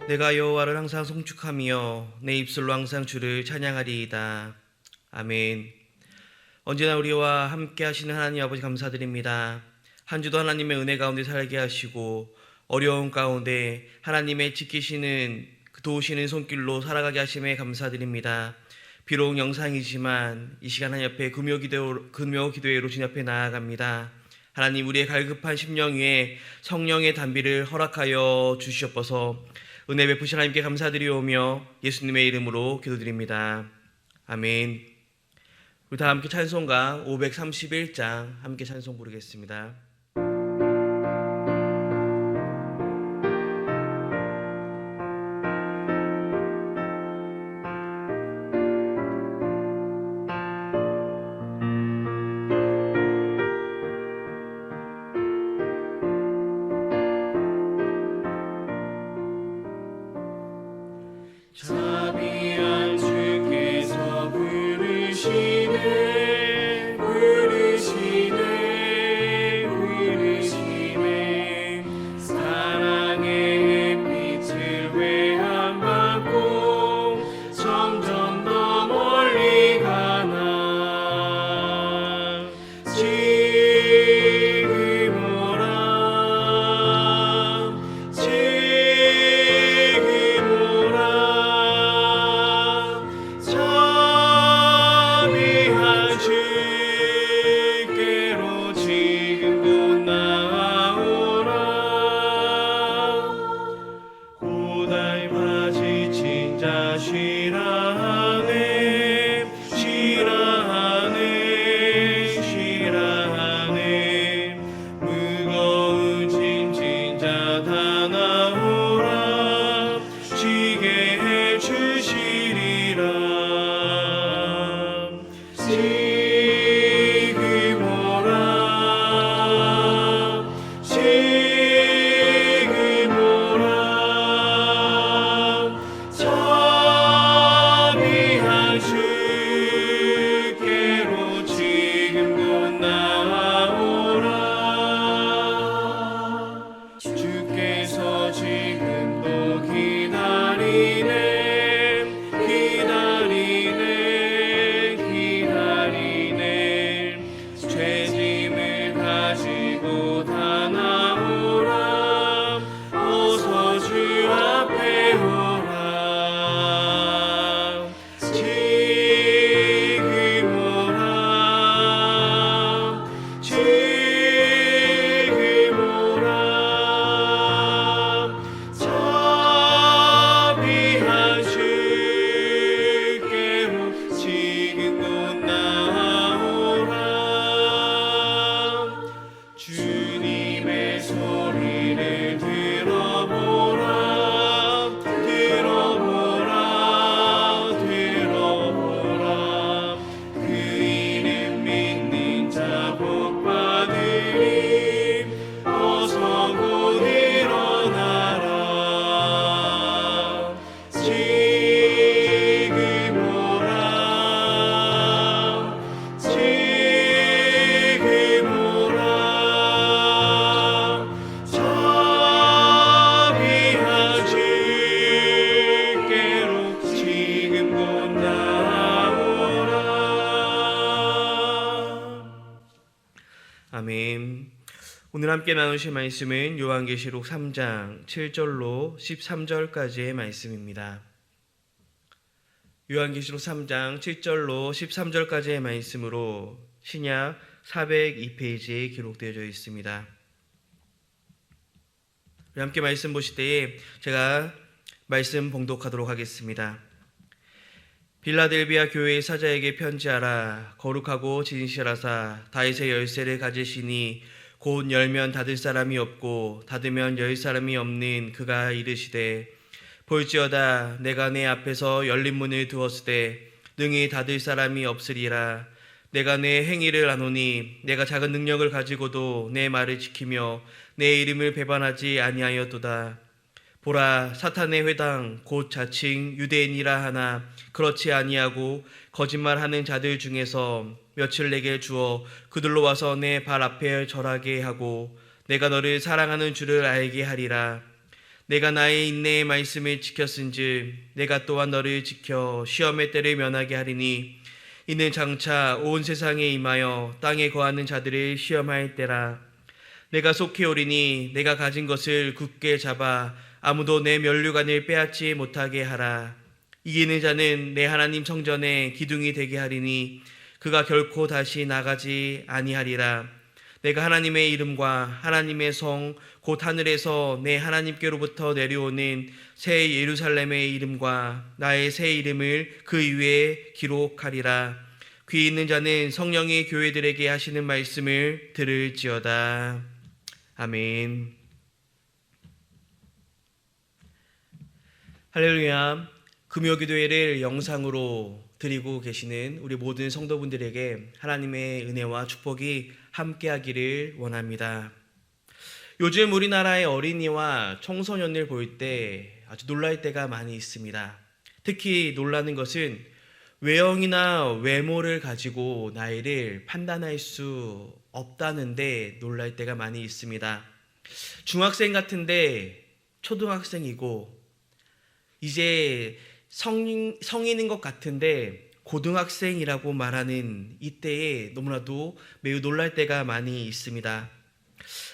내가 여호와를 항상 송축하며 내 입술로 항상 주를 찬양하리이다. 아멘. 언제나 우리와 함께 하시는 하나님 아버지 감사드립니다. 한 주도 하나님의 은혜 가운데 살게 하시고 어려운 가운데 하나님의 지키시는 도우시는 손길로 살아가게 하심에 감사드립니다. 비록 영상이지만 이 시간 하나님 앞에 금요 기도회로 주님 앞에 나아갑니다. 하나님, 우리의 갈급한 심령 위에 성령의 단비를 허락하여 주시옵소서. 은혜 베푸신 하나님께 감사드리오며 예수님의 이름으로 기도드립니다. 아멘. 우리 다 함께 찬송가 531장 함께 찬송 부르겠습니다. 자비한 주께서 부르시네 부르시네 부르시네 사랑의 햇빛을 외양받고 점점 더 멀리 가나 지금 오라 지금 오라 자비한 주께로 지금 곧 나아오라 고달파 지친 자 쉬라 하네 쉬라 하네 쉬라 하네 무거운 짐진 자 다 나오라 쉬게 해주시리라 지금 오라 지금 오라 자비한 주께로 지금 곧 나아오라 주께서 지금도 기다리네 기다리네 기다리네 죄짐을 가지고 다 나오라 어서 주 앞에 오라 지금 오라 지금 오라 자비한 주께로 지금 곧 나아오라 주님의 소리를 들어보라 들어보라 들어보라 그 이름 믿는 자 복받으리 어서 곧 일어나라 지금 오라 지금 오라 자비한 주께로 지금 곧 나오라. 아멘. 오늘 함께 나누실 말씀은 요한계시록 3장 7절로 13절까지의 말씀입니다. 요한계시록 3장 7절로 13절까지의 말씀으로 신약 402페이지에 기록되어져 있습니다. 우리 함께 말씀 보실 때에 제가 말씀 봉독하도록 하겠습니다. 빌라델비아 교회의 사자에게 편지하라. 거룩하고 진실하사 다윗의 열쇠를 가지시니 곧 열면 닫을 사람이 없고 닫으면 열 사람이 없는 그가 이르시되 볼지어다 내가 내 앞에서 열린 문을 두었으되 능히 닫을 사람이 없으리라. 내가 내 행위를 아노니 내가 작은 능력을 가지고도 내 말을 지키며 내 이름을 배반하지 아니하였도다. 보라, 사탄의 회당 곧 자칭 유대인이라 하나 그렇지 아니하고 거짓말하는 자들 중에서 며칠 내게 주어 그들로 와서 내 발 앞에 절하게 하고 내가 너를 사랑하는 줄을 알게 하리라. 내가 나의 인내의 말씀을 지켰은즉 내가 또한 너를 지켜 시험의 때를 면하게 하리니 이는 장차 온 세상에 임하여 땅에 거하는 자들을 시험할 때라. 내가 속히 오리니 내가 가진 것을 굳게 잡아 아무도 내 면류관을 빼앗지 못하게 하라. 이기는 자는 내 하나님 성전에 기둥이 되게 하리니 그가 결코 다시 나가지 아니하리라. 내가 하나님의 이름과 하나님의 성 곧 하늘에서 내 하나님께로부터 내려오는 새 예루살렘의 이름과 나의 새 이름을 그 위에 기록하리라. 귀 있는 자는 성령이 교회들에게 하시는 말씀을 들을지어다. 아멘. 할렐루야. 금요기도회를 영상으로 드리고 계시는 우리 모든 성도분들에게 하나님의 은혜와 축복이 함께하기를 원합니다. 요즘 우리나라의 어린이와 청소년을 볼 때 아주 놀랄 때가 많이 있습니다. 특히 놀라는 것은 외형이나 외모를 가지고 나이를 판단할 수 없다는데 놀랄 때가 많이 있습니다. 중학생 같은데 초등학생이고 이제 성인인 것 같은데 고등학생이라고 말하는 이때에 너무나도 매우 놀랄 때가 많이 있습니다.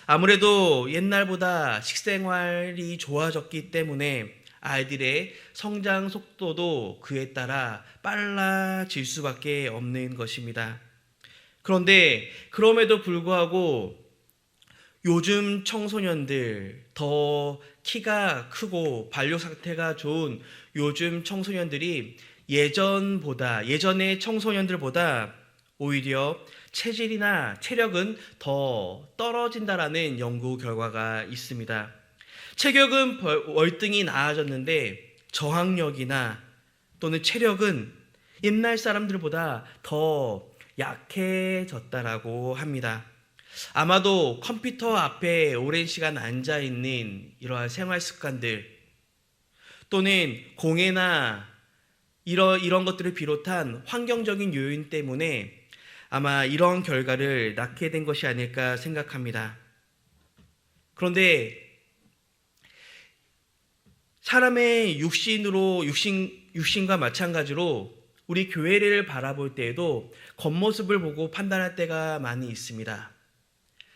아무래도 옛날보다 식생활이 좋아졌기 때문에 아이들의 성장 속도도 그에 따라 빨라질 수밖에 없는 것입니다. 그런데 그럼에도 불구하고 요즘 청소년들, 더 키가 크고 발육 상태가 좋은 요즘 청소년들이 예전의 청소년들보다 오히려 체질이나 체력은 더 떨어진다라는 연구 결과가 있습니다. 체격은 월등히 나아졌는데 저항력이나 또는 체력은 옛날 사람들보다 더 약해졌다라고 합니다. 아마도 컴퓨터 앞에 오랜 시간 앉아 있는 이러한 생활 습관들 또는 공해나 이런 것들을 비롯한 환경적인 요인 때문에 아마 이런 결과를 낳게 된 것이 아닐까 생각합니다. 그런데 사람의 육신과 마찬가지로 우리 교회를 바라볼 때에도 겉모습을 보고 판단할 때가 많이 있습니다.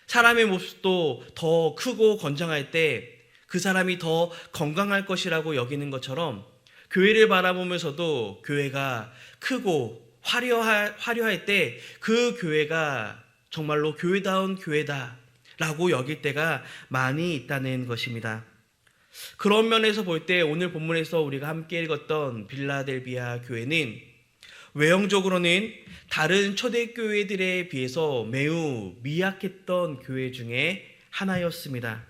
사람의 모습도 더 크고 건장할 때 그 사람이 더 건강할 것이라고 여기는 것처럼 교회를 바라보면서도 교회가 크고 화려할 때 그 교회가 정말로 교회다운 교회다라고 여길 때가 많이 있다는 것입니다. 그런 면에서 볼 때 오늘 본문에서 우리가 함께 읽었던 빌라델비아 교회는 외형적으로는 다른 초대교회들에 비해서 매우 미약했던 교회 중에 하나였습니다.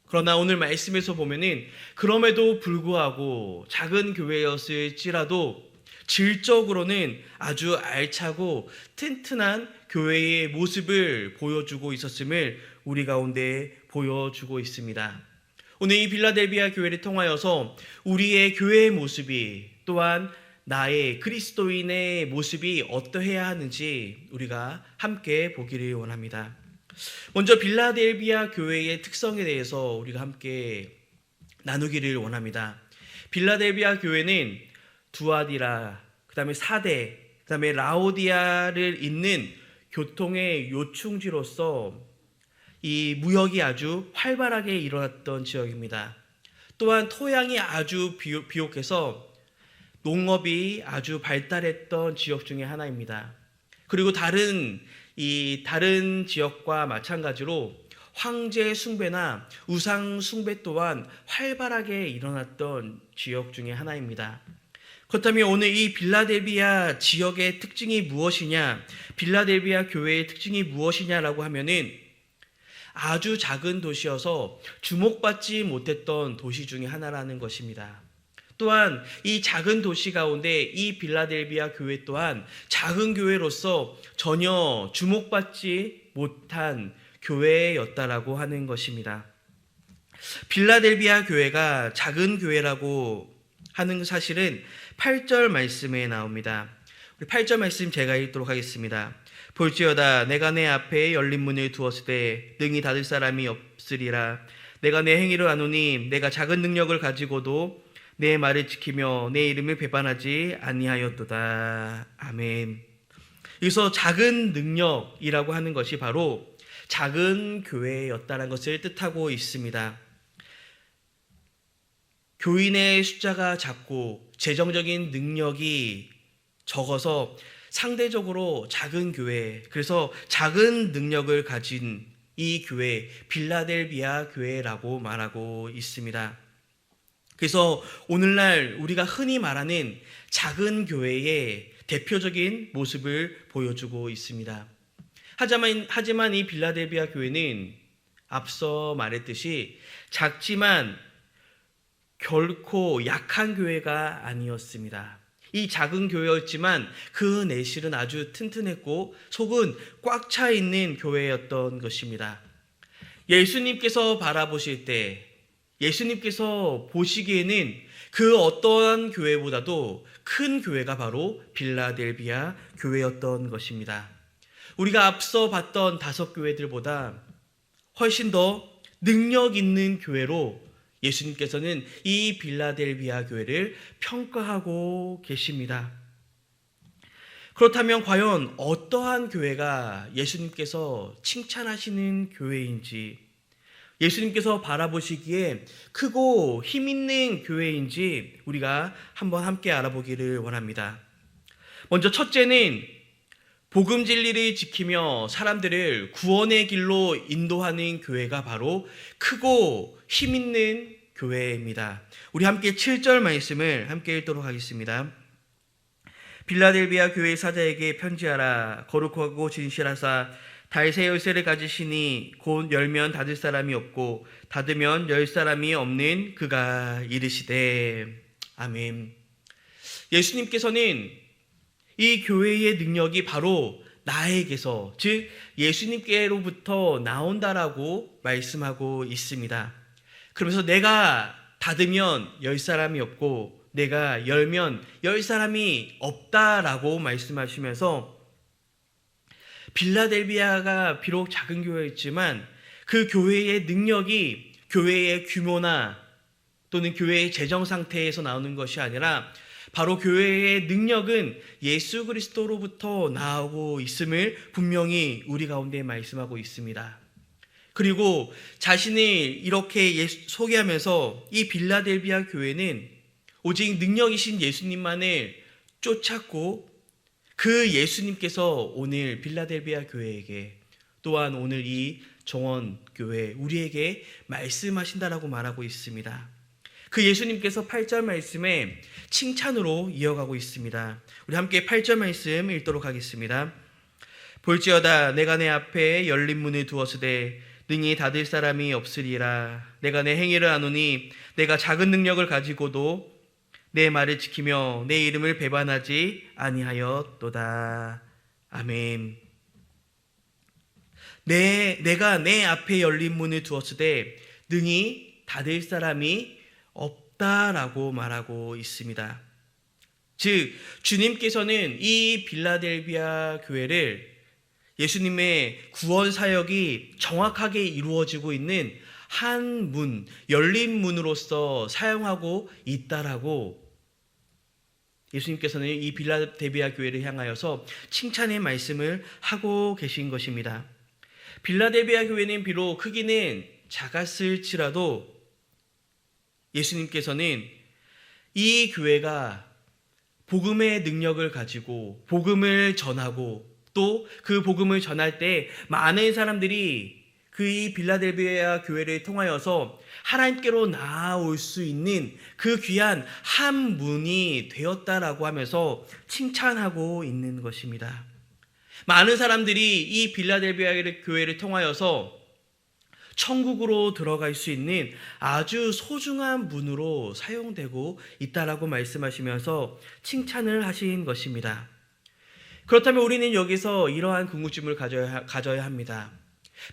그러나 오늘 말씀에서 보면은 그럼에도 불구하고 작은 교회였을지라도 질적으로는 아주 알차고 튼튼한 교회의 모습을 보여주고 있었음을 우리 가운데 보여주고 있습니다. 오늘 이 빌라델비아 교회를 통하여서 우리의 교회의 모습이 또한 나의 그리스도인의 모습이 어떠해야 하는지 우리가 함께 보기를 원합니다. 먼저 빌라델비아 교회의 특성에 대해서 우리가 함께 나누기를 원합니다. 빌라델비아 교회는 두아디라, 그 다음에 사대, 그 다음에 라오디아를 잇는 교통의 요충지로서 이 무역이 아주 활발하게 일어났던 지역입니다. 또한 토양이 아주 비옥해서 농업이 아주 발달했던 지역 중에 하나입니다. 그리고 다른 지역과 마찬가지로 황제 숭배나 우상 숭배 또한 활발하게 일어났던 지역 중에 하나입니다. 그렇다면 오늘 이 빌라델비아 지역의 특징이 무엇이냐, 빌라델비아 교회의 특징이 무엇이냐라고 하면은 아주 작은 도시여서 주목받지 못했던 도시 중에 하나라는 것입니다. 또한 이 작은 도시 가운데 이 빌라델비아 교회 또한 작은 교회로서 전혀 주목받지 못한 교회였다라고 하는 것입니다. 빌라델비아 교회가 작은 교회라고 하는 사실은 8절 말씀에 나옵니다. 우리 8절 말씀 제가 읽도록 하겠습니다. 볼지어다 내가 내 앞에 열린 문을 두었을 때 능히 닫을 사람이 없으리라. 내가 내 행위를 아노니 내가 작은 능력을 가지고도 내 말을 지키며 내 이름을 배반하지 아니하였도다. 아멘. 여기서 작은 능력이라고 하는 것이 바로 작은 교회였다는 것을 뜻하고 있습니다. 교인의 숫자가 작고 재정적인 능력이 적어서 상대적으로 작은 교회, 그래서 작은 능력을 가진 이 교회, 빌라델비아 교회라고 말하고 있습니다. 그래서 오늘날 우리가 흔히 말하는 작은 교회의 대표적인 모습을 보여주고 있습니다. 하지만 이 빌라델비아 교회는 앞서 말했듯이 작지만 결코 약한 교회가 아니었습니다. 이 작은 교회였지만 그 내실은 아주 튼튼했고 속은 꽉 차 있는 교회였던 것입니다. 예수님께서 바라보실 때, 예수님께서 보시기에는 그 어떠한 교회보다도 큰 교회가 바로 빌라델비아 교회였던 것입니다. 우리가 앞서 봤던 5교회들보다 훨씬 더 능력 있는 교회로 예수님께서는 이 빌라델비아 교회를 평가하고 계십니다. 그렇다면 과연 어떠한 교회가 예수님께서 칭찬하시는 교회인지, 예수님께서 바라보시기에 크고 힘있는 교회인지 우리가 한번 함께 알아보기를 원합니다. 먼저 첫째는 복음 진리를 지키며 사람들을 구원의 길로 인도하는 교회가 바로 크고 힘있는 교회입니다. 우리 함께 7절 말씀을 함께 읽도록 하겠습니다. 빌라델비아 교회 사자에게 편지하라. 거룩하고 진실하사 달새 열쇠를 가지시니 곧 열면 닫을 사람이 없고 닫으면 열 사람이 없는 그가 이르시되. 아멘. 예수님께서는 이 교회의 능력이 바로 나에게서, 즉 예수님께로부터 나온다라고 말씀하고 있습니다. 그러면서 내가 닫으면 열 사람이 없고 내가 열면 열 사람이 없다라고 말씀하시면서 빌라델비아가 비록 작은 교회였지만 그 교회의 능력이 교회의 규모나 또는 교회의 재정 상태에서 나오는 것이 아니라 바로 교회의 능력은 예수 그리스도로부터 나오고 있음을 분명히 우리 가운데 말씀하고 있습니다. 그리고 자신을 이렇게 소개하면서 이 빌라델비아 교회는 오직 능력이신 예수님만을 쫓았고 그 예수님께서 오늘 빌라델비아 교회에게 또한 오늘 이 정원교회 우리에게 말씀하신다라고 말하고 있습니다. 그 예수님께서 8절 말씀에 칭찬으로 이어가고 있습니다. 우리 함께 8절 말씀 읽도록 하겠습니다. 볼지어다 내가 내 앞에 열린 문을 두었으되 능히 닫을 사람이 없으리라. 내가 내 행위를 아노니 내가 작은 능력을 가지고도 내 말을 지키며 내 이름을 배반하지 아니하였도다. 아멘. 내가 내 앞에 열린 문을 두었으되 능히 닫을 사람이 없다라고 말하고 있습니다. 즉 주님께서는 이 빌라델비아 교회를 예수님의 구원 사역이 정확하게 이루어지고 있는 한 문, 열린 문으로서 사용하고 있다라고 예수님께서는 이 빌라델비아 교회를 향하여서 칭찬의 말씀을 하고 계신 것입니다. 빌라델비아 교회는 비록 크기는 작았을지라도 예수님께서는 이 교회가 복음의 능력을 가지고 복음을 전하고 또 그 복음을 전할 때 많은 사람들이 그 이 빌라델비아 교회를 통하여서 하나님께로 나아올 수 있는 그 귀한 한 문이 되었다라고 하면서 칭찬하고 있는 것입니다. 많은 사람들이 이 빌라델비아 교회를 통하여서 천국으로 들어갈 수 있는 아주 소중한 문으로 사용되고 있다라고 말씀하시면서 칭찬을 하신 것입니다. 그렇다면 우리는 여기서 이러한 궁금증을 가져야 합니다.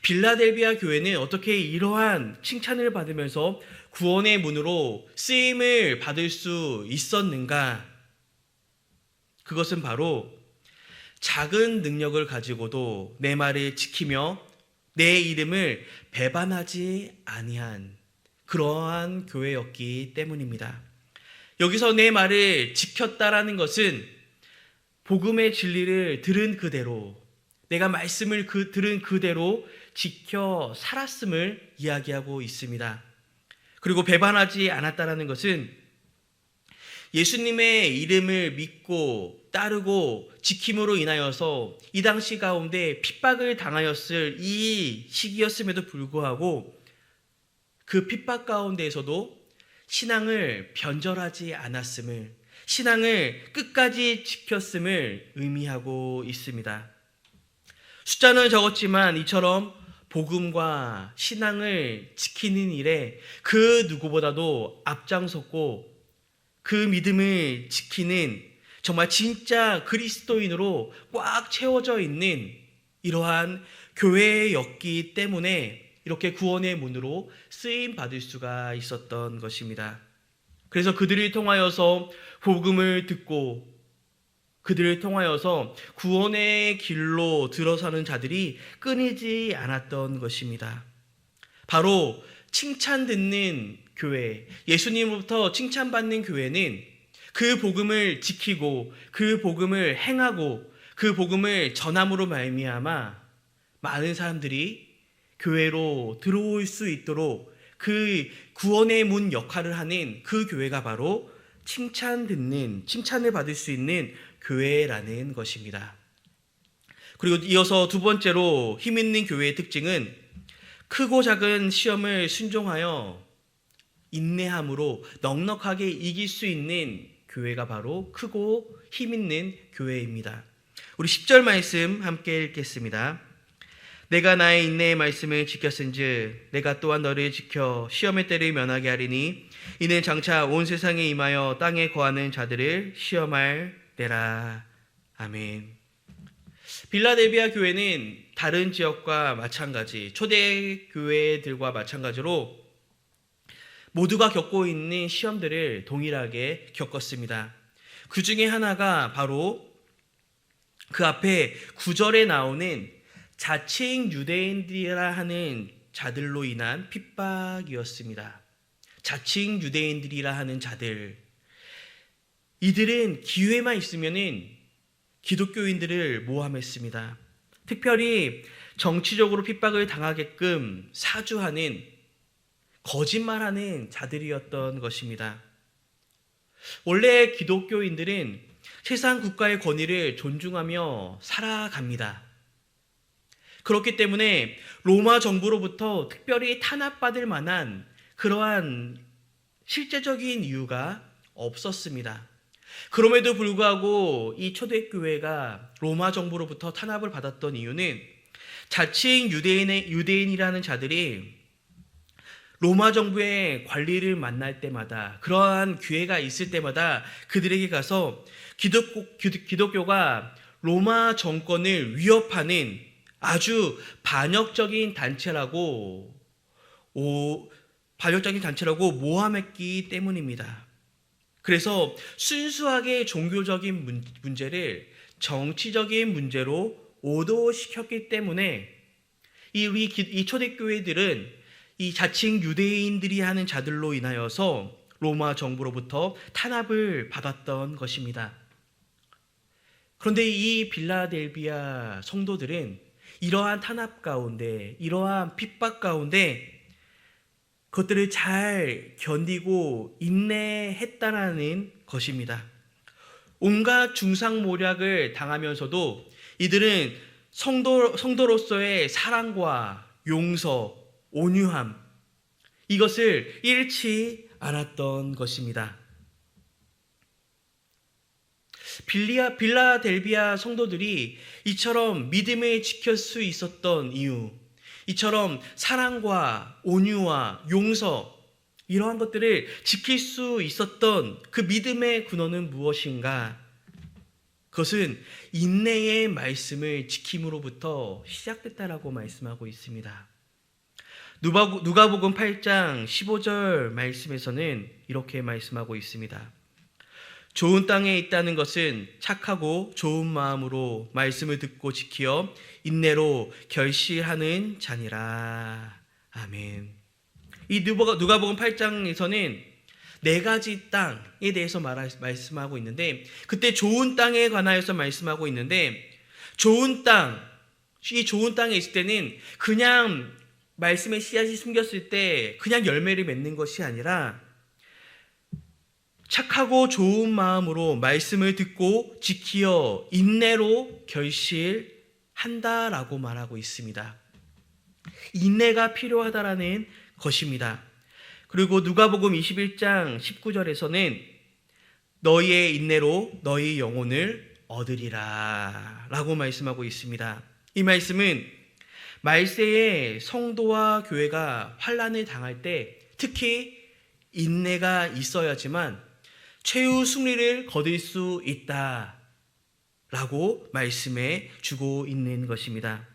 빌라델비아 교회는 어떻게 이러한 칭찬을 받으면서 구원의 문으로 쓰임을 받을 수 있었는가? 그것은 바로 작은 능력을 가지고도 내 말을 지키며 내 이름을 배반하지 아니한 그러한 교회였기 때문입니다. 여기서 내 말을 지켰다라는 것은 복음의 진리를 들은 그대로, 내가 말씀을 들은 그대로 지켜 살았음을 이야기하고 있습니다. 그리고 배반하지 않았다라는 것은 예수님의 이름을 믿고 따르고 지킴으로 인하여서 이 당시 가운데 핍박을 당하였을 이 시기였음에도 불구하고 그 핍박 가운데에서도 신앙을 변절하지 않았음을, 신앙을 끝까지 지켰음을 의미하고 있습니다. 숫자는 적었지만 이처럼 복음과 신앙을 지키는 일에 그 누구보다도 앞장섰고 그 믿음을 지키는 정말 진짜 그리스도인으로 꽉 채워져 있는 이러한 교회였기 때문에 이렇게 구원의 문으로 쓰임 받을 수가 있었던 것입니다. 그래서 그들을 통하여서 복음을 듣고 그들을 통하여서 구원의 길로 들어서는 자들이 끊이지 않았던 것입니다. 바로 칭찬 듣는 교회, 예수님으로부터 칭찬받는 교회는 그 복음을 지키고 그 복음을 행하고 그 복음을 전함으로 말미암아 많은 사람들이 교회로 들어올 수 있도록 그 구원의 문 역할을 하는 그 교회가 바로 칭찬을 받을 수 있는 교회라는 것입니다. 그리고 이어서 두 번째로 힘있는 교회의 특징은 크고 작은 시험을 순종하여 인내함으로 넉넉하게 이길 수 있는 교회가 바로 크고 힘있는 교회입니다. 우리 10절 말씀 함께 읽겠습니다. 내가 나의 인내의 말씀을 지켰은즉 내가 또한 너를 지켜 시험의 때를 면하게 하리니 이는 장차 온 세상에 임하여 땅에 거하는 자들을 시험할 때라. 아멘. 빌라델비아 교회는 다른 지역과 마찬가지, 초대 교회들과 마찬가지로 모두가 겪고 있는 시험들을 동일하게 겪었습니다. 그 중에 하나가 바로 그 앞에 9절에 나오는 자칭 유대인들이라 하는 자들로 인한 핍박이었습니다. 자칭 유대인들이라 하는 자들, 이들은 기회만 있으면은 기독교인들을 모함했습니다. 특별히 정치적으로 핍박을 당하게끔 사주하는, 거짓말하는 자들이었던 것입니다. 원래 기독교인들은 세상 국가의 권위를 존중하며 살아갑니다. 그렇기 때문에 로마 정부로부터 특별히 탄압받을 만한 그러한 실제적인 이유가 없었습니다. 그럼에도 불구하고 이 초대교회가 로마 정부로부터 탄압을 받았던 이유는 자칭 유대인이라는 자들이 로마 정부의 관리를 만날 때마다, 그러한 기회가 있을 때마다 그들에게 가서 기독교가 로마 정권을 위협하는 아주 반역적인 단체라고 모함했기 때문입니다. 그래서 순수하게 종교적인 문제를 정치적인 문제로 오도시켰기 때문에 이 초대교회들은 이 자칭 유대인들이 하는 자들로 인하여서 로마 정부로부터 탄압을 받았던 것입니다. 그런데 이 빌라델비아 성도들은 이러한 탄압 가운데, 이러한 핍박 가운데 그것들을 잘 견디고 인내했다라는 것입니다. 온갖 중상모략을 당하면서도 이들은 성도로서의 사랑과 용서, 온유함, 이것을 잃지 않았던 것입니다. 빌라델비아 성도들이 이처럼 믿음을 지킬 수 있었던 이유, 이처럼 사랑과 온유와 용서, 이러한 것들을 지킬 수 있었던 그 믿음의 근원은 무엇인가? 그것은 인내의 말씀을 지킴으로부터 시작됐다라고 말씀하고 있습니다. 누가복음 8장 15절 말씀에서는 이렇게 말씀하고 있습니다. 좋은 땅에 있다는 것은 착하고 좋은 마음으로 말씀을 듣고 지키어 인내로 결실하는 자니라. 아멘. 이 누가복음 8장에서는 네 가지 땅에 대해서 말씀하고 있는데, 그때 좋은 땅에 관하여서 말씀하고 있는데, 좋은 땅, 이 좋은 땅에 있을 때는 그냥 말씀의 씨앗이 숨겼을 때 그냥 열매를 맺는 것이 아니라 착하고 좋은 마음으로 말씀을 듣고 지키어 인내로 결실한다라고 말하고 있습니다. 인내가 필요하다라는 것입니다. 그리고 누가복음 21장 19절에서는 너희의 인내로 너희 영혼을 얻으리라 라고 말씀하고 있습니다. 이 말씀은 말세에 성도와 교회가 환난을 당할 때 특히 인내가 있어야지만 최후 승리를 거둘 수 있다라고 말씀해 주고 있는 것입니다.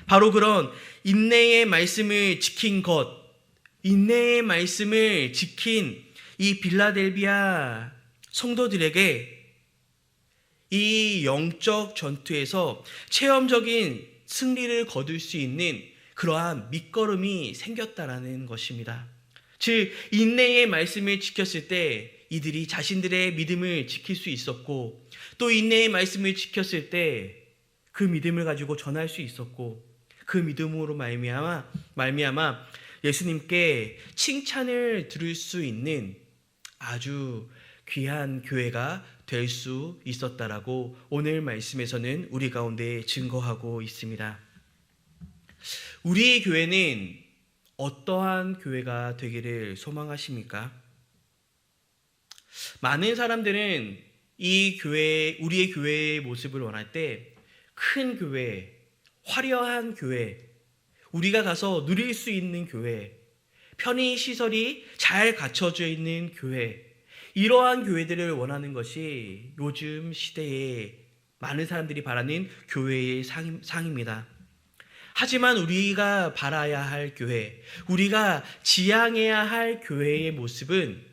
바로 그런 인내의 말씀을 지킨 것, 인내의 말씀을 지킨 이 빌라델비아 성도들에게 이 영적 전투에서 체험적인 승리를 거둘 수 있는 그러한 밑거름이 생겼다라는 것입니다. 즉 인내의 말씀을 지켰을 때 이들이 자신들의 믿음을 지킬 수 있었고, 또 인내의 말씀을 지켰을 때 그 믿음을 가지고 전할 수 있었고, 그 믿음으로 말미암아 예수님께 칭찬을 들을 수 있는 아주 귀한 교회가 될 수 있었다라고 오늘 말씀에서는 우리 가운데 증거하고 있습니다. 우리의 교회는 어떠한 교회가 되기를 소망하십니까? 많은 사람들은 이 교회, 우리의 교회의 모습을 원할 때 큰 교회, 화려한 교회, 우리가 가서 누릴 수 있는 교회, 편의시설이 잘 갖춰져 있는 교회, 이러한 교회들을 원하는 것이 요즘 시대에 많은 사람들이 바라는 교회의 상입니다. 하지만 우리가 바라야 할 교회, 우리가 지향해야 할 교회의 모습은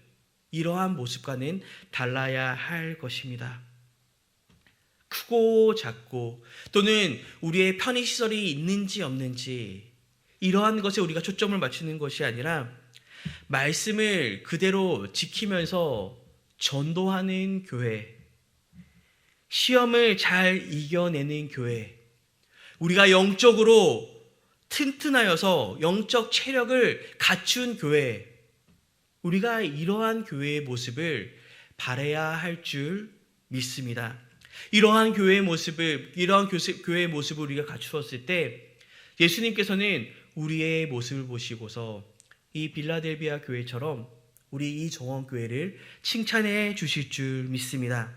이러한 모습과는 달라야 할 것입니다. 크고 작고 또는 우리의 편의시설이 있는지 없는지 이러한 것에 우리가 초점을 맞추는 것이 아니라 말씀을 그대로 지키면서 전도하는 교회, 시험을 잘 이겨내는 교회, 우리가 영적으로 튼튼하여서 영적 체력을 갖춘 교회, 우리가 이러한 교회의 모습을 바라야 할 줄 믿습니다. 이러한 교회의 모습을 우리가 갖추었을 때 예수님께서는 우리의 모습을 보시고서 이 빌라델비아 교회처럼 우리 이 정원교회를 칭찬해 주실 줄 믿습니다.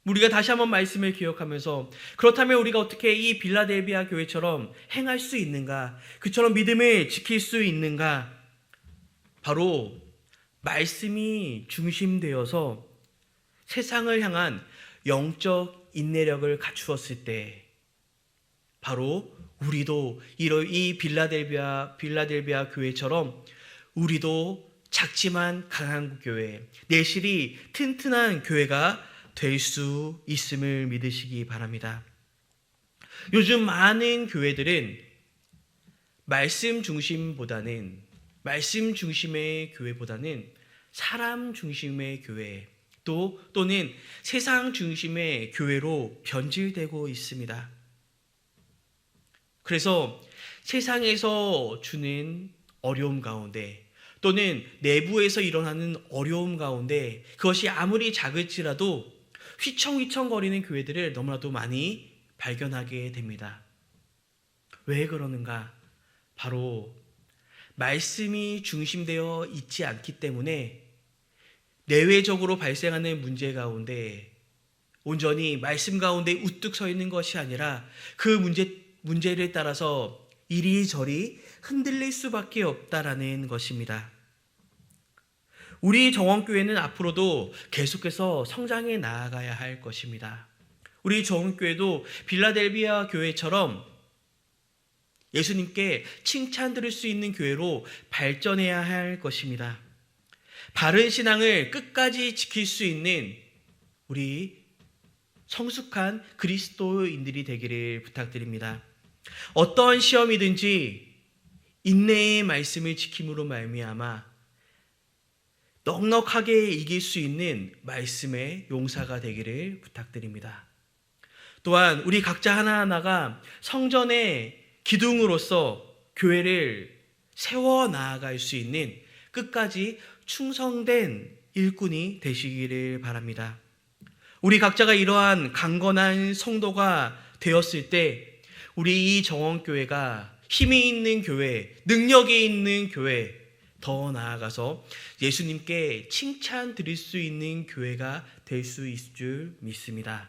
우리가 다시 한번 말씀을 기억하면서, 그렇다면 우리가 어떻게 이 빌라델비아 교회처럼 행할 수 있는가? 그처럼 믿음을 지킬 수 있는가? 바로 말씀이 중심되어서 세상을 향한 영적 인내력을 갖추었을 때 바로 우리도 이 빌라델비아 교회처럼 우리도 작지만 강한 교회, 내실이 튼튼한 교회가 될 수 있음을 믿으시기 바랍니다. 요즘 많은 교회들은 말씀 중심의 교회보다는 사람 중심의 교회, 또는 세상 중심의 교회로 변질되고 있습니다. 그래서 세상에서 주는 어려움 가운데 또는 내부에서 일어나는 어려움 가운데 그것이 아무리 작을지라도 휘청휘청거리는 교회들을 너무나도 많이 발견하게 됩니다. 왜 그러는가? 바로 말씀이 중심되어 있지 않기 때문에 내외적으로 발생하는 문제 가운데 온전히 말씀 가운데 우뚝 서 있는 것이 아니라 그 문제를 따라서 이리저리 흔들릴 수밖에 없다라는 것입니다. 우리 정원교회는 앞으로도 계속해서 성장해 나아가야 할 것입니다. 우리 정원교회도 빌라델비아 교회처럼 예수님께 칭찬 들을 수 있는 교회로 발전해야 할 것입니다. 바른 신앙을 끝까지 지킬 수 있는 우리 성숙한 그리스도인들이 되기를 부탁드립니다. 어떠한 시험이든지 인내의 말씀을 지킴으로 말미암아 넉넉하게 이길 수 있는 말씀의 용사가 되기를 부탁드립니다. 또한 우리 각자 하나하나가 성전의 기둥으로서 교회를 세워 나아갈 수 있는 끝까지 충성된 일꾼이 되시기를 바랍니다. 우리 각자가 이러한 강건한 성도가 되었을 때 우리 이 정원교회가 힘이 있는 교회, 능력이 있는 교회, 더 나아가서 예수님께 칭찬 드릴 수 있는 교회가 될 수 있을 줄 믿습니다.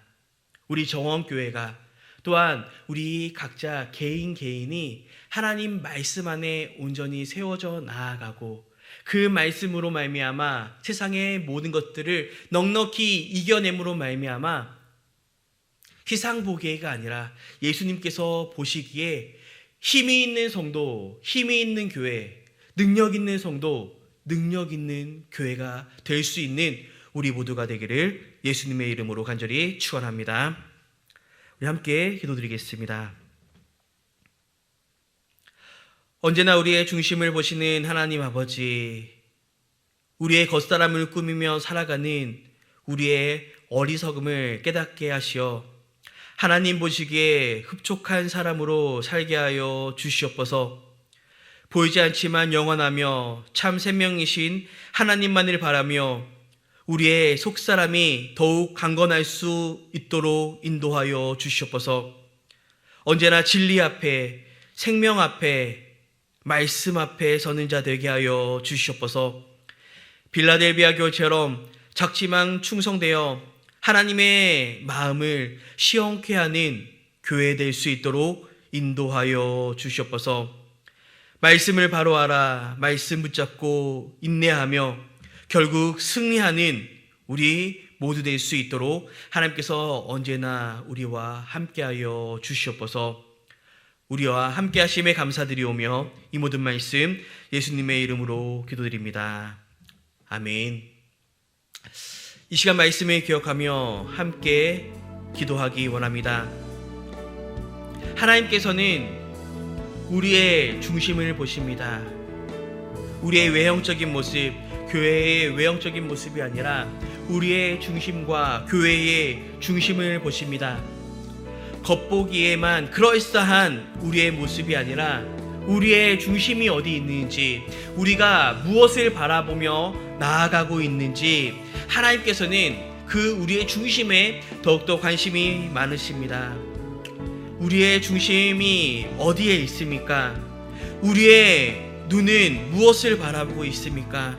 우리 정원교회가 또한 우리 각자 개인이 하나님 말씀 안에 온전히 세워져 나아가고 그 말씀으로 말미암아 세상의 모든 것들을 넉넉히 이겨냄으로 말미암아 희상 보기가 아니라 예수님께서 보시기에 힘이 있는 성도, 힘이 있는 교회, 능력 있는 성도, 능력 있는 교회가 될 수 있는 우리 모두가 되기를 예수님의 이름으로 간절히 축원합니다. 우리 함께 기도드리겠습니다. 언제나 우리의 중심을 보시는 하나님 아버지, 우리의 겉사람을 꾸미며 살아가는 우리의 어리석음을 깨닫게 하시어 하나님 보시기에 흡족한 사람으로 살게 하여 주시옵소서. 보이지 않지만 영원하며 참 생명이신 하나님만을 바라며 우리의 속사람이 더욱 강건할 수 있도록 인도하여 주시옵소서. 언제나 진리 앞에, 생명 앞에, 말씀 앞에 서는 자 되게 하여 주시옵소서. 빌라델비아 교회처럼 작지만 충성되어 하나님의 마음을 시원케 하는 교회 될 수 있도록 인도하여 주시옵소서. 말씀을 바로 알아 말씀 붙잡고 인내하며 결국 승리하는 우리 모두 될 수 있도록 하나님께서 언제나 우리와 함께하여 주시옵소서. 우리와 함께하심에 감사드리오며 이 모든 말씀 예수님의 이름으로 기도드립니다. 아멘. 이 시간 말씀을 기억하며 함께 기도하기 원합니다. 하나님께서는 우리의 중심을 보십니다. 우리의 외형적인 모습, 교회의 외형적인 모습이 아니라 우리의 중심과 교회의 중심을 보십니다. 겉보기에만 그럴싸한 우리의 모습이 아니라 우리의 중심이 어디 있는지, 우리가 무엇을 바라보며 나아가고 있는지 하나님께서는 그 우리의 중심에 더욱더 관심이 많으십니다. 우리의 중심이 어디에 있습니까? 우리의 눈은 무엇을 바라보고 있습니까?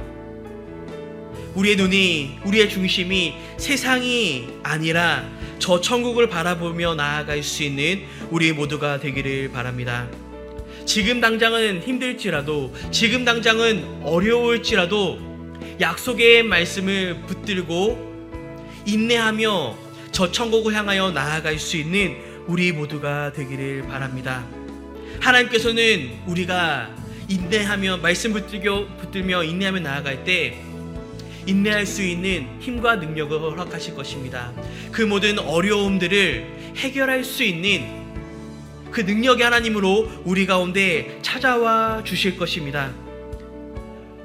우리의 눈이, 우리의 중심이 세상이 아니라 저 천국을 바라보며 나아갈 수 있는 우리 모두가 되기를 바랍니다. 지금 당장은 힘들지라도, 지금 당장은 어려울지라도 약속의 말씀을 붙들고 인내하며 저 천국을 향하여 나아갈 수 있는 우리 모두가 되기를 바랍니다. 하나님께서는 우리가 인내하며 말씀 붙들며 인내하며 나아갈 때 인내할 수 있는 힘과 능력을 허락하실 것입니다. 그 모든 어려움들을 해결할 수 있는 그 능력의 하나님으로 우리 가운데 찾아와 주실 것입니다.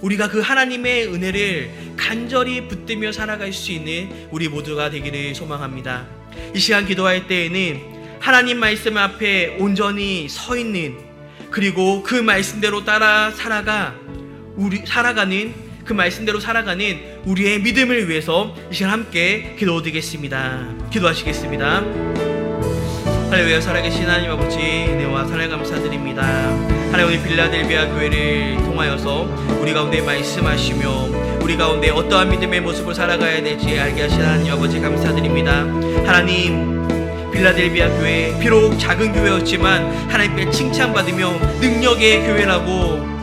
우리가 그 하나님의 은혜를 간절히 붙들며 살아갈 수 있는 우리 모두가 되기를 소망합니다. 이 시간 기도할 때에는 하나님 말씀 앞에 온전히 서 있는, 그리고 그 말씀대로 따라 살아가는 그 말씀대로 살아가는 우리의 믿음을 위해서 이 시간 함께 기도드리겠습니다. 기도하시겠습니다. 할렐루야. 살아계신 하나님 아버지, 은혜와 사랑을 감사드립니다. 하나님, 오늘 빌라델비아 교회를 통하여서 우리 가운데 말씀하시며 우리 가운데 어떠한 믿음의 모습을 살아가야 될지 알게 하신 하나님 아버지 감사드립니다. 하나님, 빌라델비아 교회 비록 작은 교회였지만 하나님께 칭찬받으며 능력의 교회라고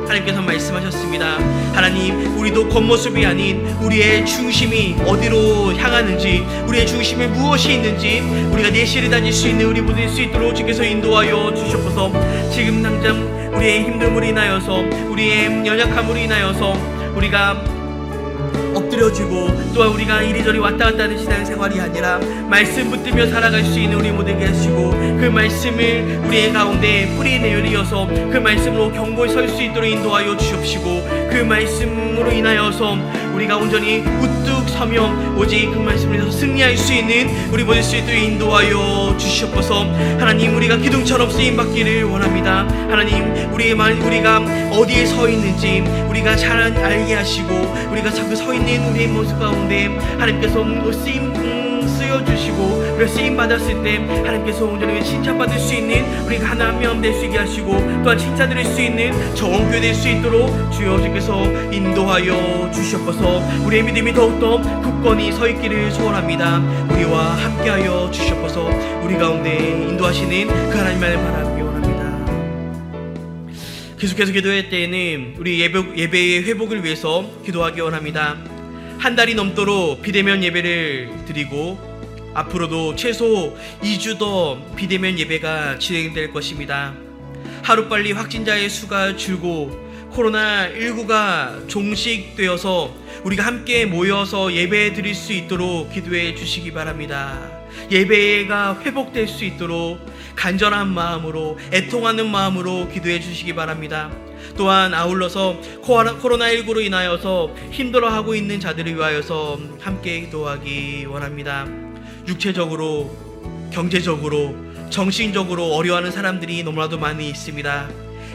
하나님께서 말씀하셨습니다. 하나님, 우리도 겉모습이 아닌 우리의 중심이 어디로 향하는지, 우리의 중심에 무엇이 있는지 우리가 내실을 다질 수 있는 우리 모두 될 수 있도록 주께서 인도하여 주시옵소서. 지금 당장 우리의 힘듦으로 인하여서, 우리의 연약함으로 인하여서 우리가 엎드려지고 또한 우리가 이리저리 왔다 갔다 하는 신앙생활이 아니라 말씀 붙들며 살아갈 수 있는 우리 모두에게 하시고 그 말씀을 우리의 가운데 뿌리 내리어서 그 말씀으로 경고에 설 수 있도록 인도하여 주옵시고 그 말씀으로 인하여서 우리가 온전히 우뚝 서며 오직 그 말씀을 인해서 승리할 수 있는 우리 모두 수 있도록 인도하여 주시옵소서. 하나님, 우리가 기둥처럼 쓰임받기를 원합니다. 하나님, 우리가 어디에 서 있는지 우리가 잘 알게 하시고 우리가 그 서 있는 우리의 모습 가운데 하나님께서 쓰여주시고 우리가 쓰임받았을 때 하나님께서 온전히 칭찬받을 수 있는 우리가 하나 한 명 될 수 있게 하시고 또한 칭찬드릴 수 있는 정원교회 될 수 있도록 주여 주께서 인도하여 주시옵소서. 우리의 믿음이 더욱더 굳건히 서 있기를 소원합니다. 우리와 함께하여 주시옵소서. 우리 가운데 인도하시는 그 하나님만을 바라기 원합니다. 계속해서 기도할 때에는 우리 예배의 회복을 위해서 기도하기 원합니다. 한 달이 넘도록 비대면 예배를 드리고 앞으로도 최소 2주 더 비대면 예배가 진행될 것입니다. 하루빨리 확진자의 수가 줄고 코로나19가 종식되어서 우리가 함께 모여서 예배 드릴 수 있도록 기도해 주시기 바랍니다. 예배가 회복될 수 있도록 간절한 마음으로 애통하는 마음으로 기도해 주시기 바랍니다. 또한 아울러서 코로나19로 인하여서 힘들어하고 있는 자들을 위하여서 함께 기도하기 원합니다. 육체적으로, 경제적으로, 정신적으로 어려워하는 사람들이 너무나도 많이 있습니다.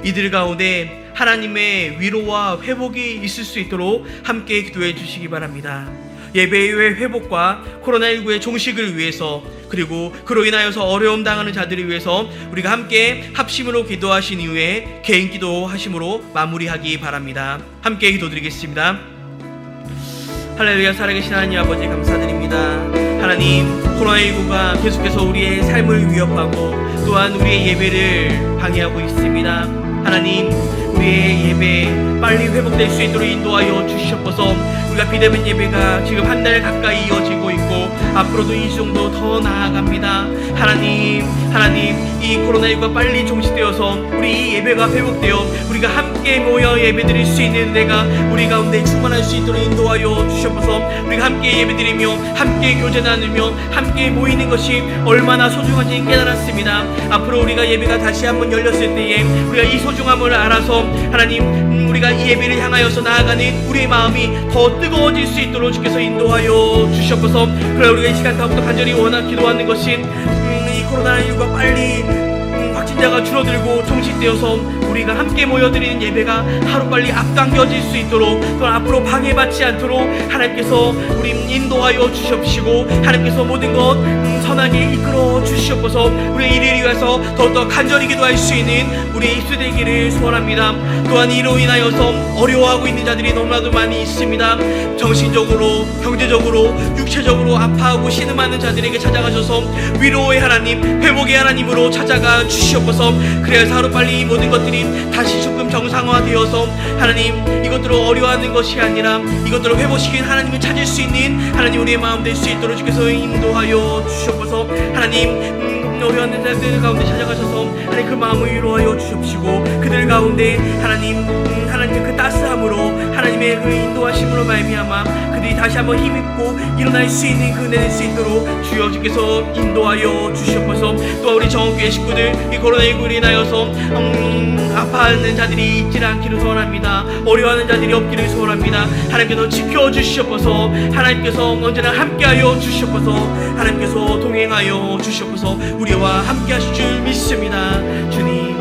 이들 가운데 하나님의 위로와 회복이 있을 수 있도록 함께 기도해 주시기 바랍니다. 예배의 회복과 코로나19의 종식을 위해서 그리고 그로 인하여서 어려움 당하는 자들을 위해서 우리가 함께 합심으로 기도하신 이후에 개인 기도하심으로 마무리하기 바랍니다. 함께 기도드리겠습니다. 할렐루야. 살아계신 하나님 아버지 감사드립니다. 하나님, 코로나19가 계속해서 우리의 삶을 위협하고 또한 우리의 예배를 방해하고 있습니다. 하나님, 우리의 예배 빨리 회복될 수 있도록 인도하여 주시옵소서. 우리가 비대면 예배가 지금 한 달 가까이 이어지고 있고 앞으로도 2주 정도 더 나아갑니다. 하나님, 이 코로나19가 빨리 종식되어서 우리 이 예배가 회복되어 우리가 함께 모여 예배드릴 수 있는 내가 우리 가운데 충만할 수 있도록 인도하여 주시옵소서. 우리가 함께 예배드리며 함께 교제 나누며 함께 모이는 것이 얼마나 소중한지 깨달았습니다. 앞으로 우리가 예배가 다시 한번 열렸을 때에 우리가 이 소중함을 알아서 하나님, 우리가 이 예배를 향하여서 나아가는 우리의 마음이 더 뜨거워질 수 있도록 주께서 인도하여 주시옵소서. 그래 우리가 이 시간 더욱더 간절히 기도하는 것이 이 코로나19가 빨리 확진자가 줄어들고 종식되어서 우리가 함께 모여드리는 예배가 하루빨리 앞당겨질 수 있도록 또 앞으로 방해받지 않도록 하나님께서 우리 인도하여 주시옵시고 하나님께서 모든 것 선하게 이끌어 주시옵소서. 우리의 일을 위해서 더욱더 간절히 기도할 수 있는 우리의 입술 되기를 소원합니다. 또한 이로 인하여서 어려워하고 있는 자들이 너무나도 많이 있습니다. 정신적으로, 경제적으로, 육체적으로 아파하고 신음하는 자들에게 찾아가셔서 위로의 하나님, 회복의 하나님으로 찾아가 주시옵소서. 그래서 하루빨리 이 모든 것들이 다시 조금 정상화되어서 하나님, 이것들을 어려워하는 것이 아니라 이것들을 회복시킨 하나님을 찾을 수 있는 하나님 우리의 마음 될 수 있도록 주께서 인도하여 주시옵소서. 하나님, 어려워하는 자들 가운데 찾아가셔서 하나님 그 마음을 위로하여 주시옵시고 그들 가운데 하나님의 그 따스함으로 하나님의 그 인도하심으로 말미암아 그들이 다시 한번 힘있고 일어날 수 있는 그 은혜 될 수 있도록 주여 주께서 인도하여 주시옵소서. 또 우리 정원교회 식구들 이 코로나19로 인하여서 아파하는 자들이 있지 않기를 소원합니다. 어려워하는 자들이 없기를 소원합니다. 하나님께서 지켜주시옵소서. 하나님께서 언제나 함께하여 주시옵소서. 하나님께서 동행하여 주시옵소서. 우리와 함께하실 줄 믿습니다. 주님